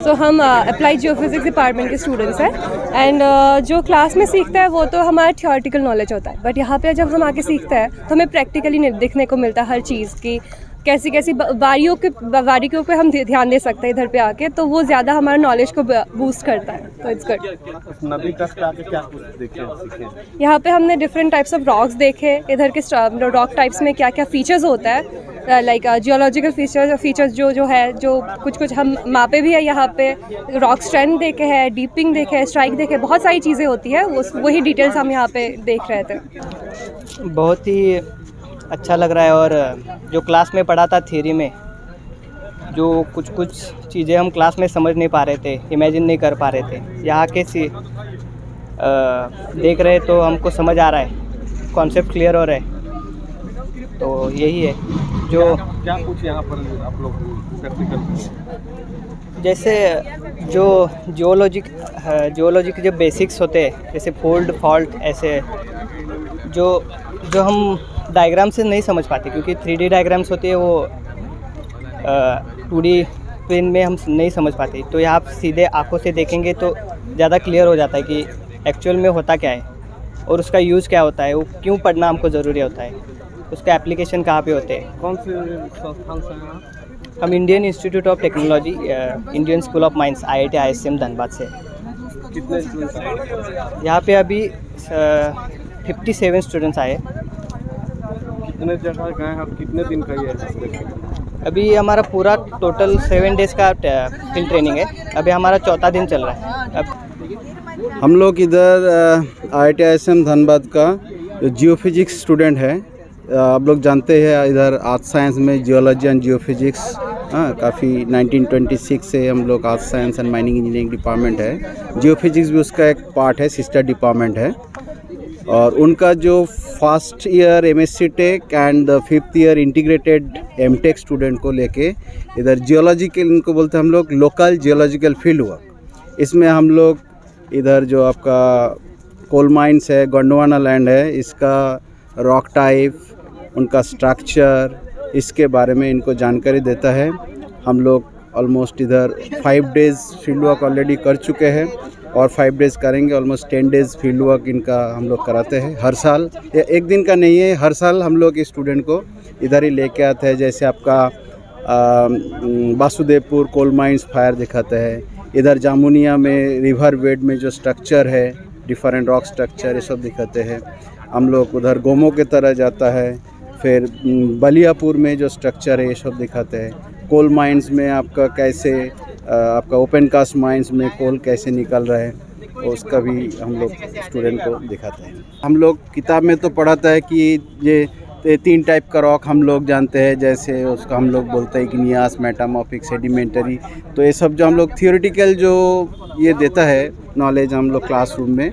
सो हम applied geophysics department के students हैं एंड जो क्लास में सीखता है वो तो हमारा थियोरेटिकल नॉलेज होता है, बट यहाँ पे जब हम आके सीखते हैं तो हमें प्रैक्टिकली देखने को मिलता है हर चीज़ की कैसी कैसी बारीकियों पे हम ध्यान दे सकते हैं इधर पे आके, तो वो ज़्यादा हमारा नॉलेज को बूस्ट करता है, तो इट्स गुड। नदी तट पे आके क्या कुछ देखे सीखे? यहाँ पे हमने डिफरेंट टाइप्स ऑफ रॉक्स देखे, इधर के रॉक टाइप्स में क्या क्या फीचर्स होता है, लाइक जियोलॉजिकल फीचर्स जो है, जो कुछ हम मापे भी है यहाँ पे, रॉक स्ट्रेंथ देखे हैं, डीपिंग देखे है, स्ट्राइक देखे, बहुत सारी चीज़ें होती है, वही डिटेल्स हम यहाँ पे देख रहे थे। बहुत ही अच्छा लग रहा है, और जो क्लास में पढ़ा था थियरी में, जो कुछ चीज़ें हम क्लास में समझ नहीं पा रहे थे, इमेजिन नहीं कर पा रहे थे, यहाँ के देख रहे तो हमको समझ आ रहा है, कॉन्सेप्ट क्लियर हो रहा है। तो यही है जो क्या कुछ यहाँ पर आप लोग प्रैक्टिकल, जैसे जो जियोलॉजी के जो बेसिक्स होते हैं, जैसे फोल्ड फॉल्ट, ऐसे जो हम डायग्राम से नहीं समझ पाते, क्योंकि 3D डायग्राम्स होती है, वो 2D प्लेन में हम नहीं समझ पाते। तो यहाँ सीधे आंखों से देखेंगे तो ज़्यादा क्लियर हो जाता है कि एक्चुअल में होता क्या है और उसका यूज़ क्या होता है, वो क्यों पढ़ना हमको ज़रूरी होता है, उसका एप्लीकेशन कहाँ पे होते हैं। कौन से संस्थान से हैं? हम Indian institute of technology, Indian school of mines, IIT ISM Dhanbad से। कितने स्टूडेंट्स आए? यहाँ पे अभी 57 स्टूडेंट्स आए। कितने जगह गए हैं, कितने दिन का ये है? अभी हमारा पूरा टोटल 7 डेज़ का फील्ड ट्रेनिंग है, अभी हमारा 4था दिन चल रहा है। अब हम लोग इधर IIT ISM धनबाद का जियोफिजिक्स स्टूडेंट है। आप लोग जानते हैं इधर आर्थ साइंस में जियोलॉजी एंड जियोफिजिक्स काफ़ी 1926 से हम लोग आर्थ science and mining engineering department है, जियोफिजिक्स भी उसका एक पार्ट है, सिस्टर डिपार्टमेंट है। और उनका जो first year MSc tech and 5th year integrated MTech student को लेके इधर जियोलॉजिकल, इनको बोलते हैं हम लोग लोकल जियोलॉजिकल फील्ड वर्क। इसमें हम लोग इधर जो आपका कोल माइंस है, गोंडवाना लैंड है, इसका रॉक टाइप, उनका स्ट्रक्चर, इसके बारे में इनको जानकारी देता है। हम लोग ऑलमोस्ट इधर 5 डेज़ फील्ड वर्क ऑलरेडी कर चुके हैं और 5 डेज़ करेंगे। ऑलमोस्ट 10 डेज़ फील्ड वर्क इनका हम लोग कराते हैं हर साल। ये एक दिन का नहीं है, हर साल हम लोग इस स्टूडेंट को इधर ही लेके आते हैं। जैसे आपका वासुदेवपुर कोल माइंस फायर दिखाते हैं, इधर जामुनिया में रिवर बेड में जो स्ट्रक्चर है, डिफरेंट रॉक स्ट्रक्चर, ये सब दिखाते हैं। हम लोग उधर गोमो के तरह जाता है, फिर बलियापुर में जो स्ट्रक्चर है ये सब दिखाते हैं। कोल माइंस में आपका कैसे आपका ओपन कास्ट माइंस में कोल कैसे निकल रहा है, तो उसका भी हम लोग स्टूडेंट को दिखाते हैं। हम लोग किताब में तो पढ़ाता है कि ये 3 टाइप का रॉक हम लोग जानते हैं, जैसे उसका हम लोग बोलते हैं इग्नियस, मेटामॉर्फिक, सेडिमेंटरी। तो ये सब जो हम लोग थियोरेटिकल जो ये देता है नॉलेज हम लोग क्लासरूम में,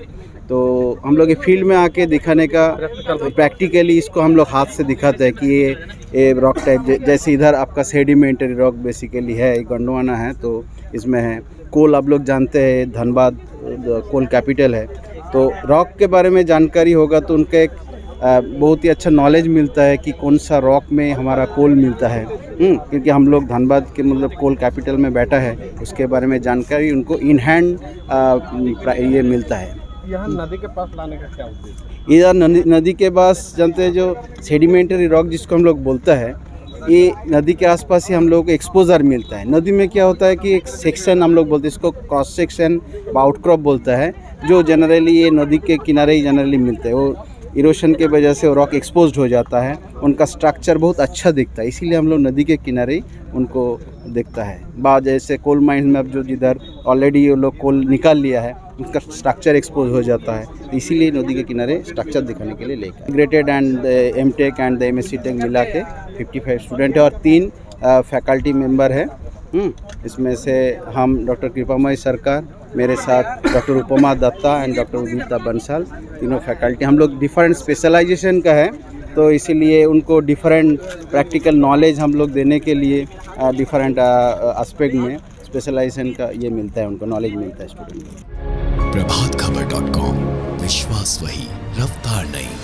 तो हम लोग ये फील्ड में आके दिखाने का प्रैक्टिकली इसको हम लोग हाथ से दिखाते हैं कि ये रॉक टाइप, जैसे इधर आपका सेडिमेंटरी रॉक बेसिकली है, गोंडवाना है, तो इसमें है कोल। आप लोग जानते हैं धनबाद कोल कैपिटल है, तो रॉक के बारे में जानकारी होगा तो उनका एक बहुत ही अच्छा नॉलेज मिलता है कि कौन सा रॉक में हमारा कोल मिलता है। क्योंकि हम लोग धनबाद के मतलब कोल कैपिटल में बैठा है, उसके बारे में जानकारी उनको इन हैंड ये मिलता है। यहाँ नदी के पास लाने का क्या उद्देश्य? इधर नदी के पास जानते हैं जो सेडिमेंटरी रॉक जिसको हम लोग बोलता है, ये नदी के आसपास ही हम लोग को एक्सपोजर मिलता है। नदी में क्या होता है कि एक सेक्शन हम लोग बोलते हैं, इसको क्रॉस सेक्शन आउटक्रॉप बोलता है, जो जनरली ये नदी के किनारे ही जनरली मिलते हैं। वो इरोशन के वजह से वो रॉक एक्सपोज्ड हो जाता है, उनका स्ट्रक्चर बहुत अच्छा दिखता है, इसीलिए हम लोग नदी के किनारे उनको दिखता है। बाद जैसे कोल माइंस में अब जो जिधर ऑलरेडी ये लोग कोल निकाल लिया है, उसका स्ट्रक्चर एक्सपोज हो जाता है, तो इसीलिए नदी के किनारे स्ट्रक्चर दिखाने के लिए लेकर ग्रेटेड and MTech and MSc tech मिला के 55 स्टूडेंट है और 3 फैकल्टी मेंबर है। इसमें से हम डॉक्टर कृपामय सरकार, मेरे साथ doctor Upma Datta and doctor Udita Bansal, तीनों फैकल्टी। हम लोग डिफरेंट स्पेशलाइजेशन का है, तो इसीलिए उनको डिफरेंट प्रैक्टिकल नॉलेज हम लोग देने के लिए डिफरेंट एस्पेक्ट में स्पेशलाइजेशन का ये मिलता है, उनको नॉलेज मिलता है स्टूडेंट को। प्रभातखबर.com, विश्वास वही, रफ्तार नहीं।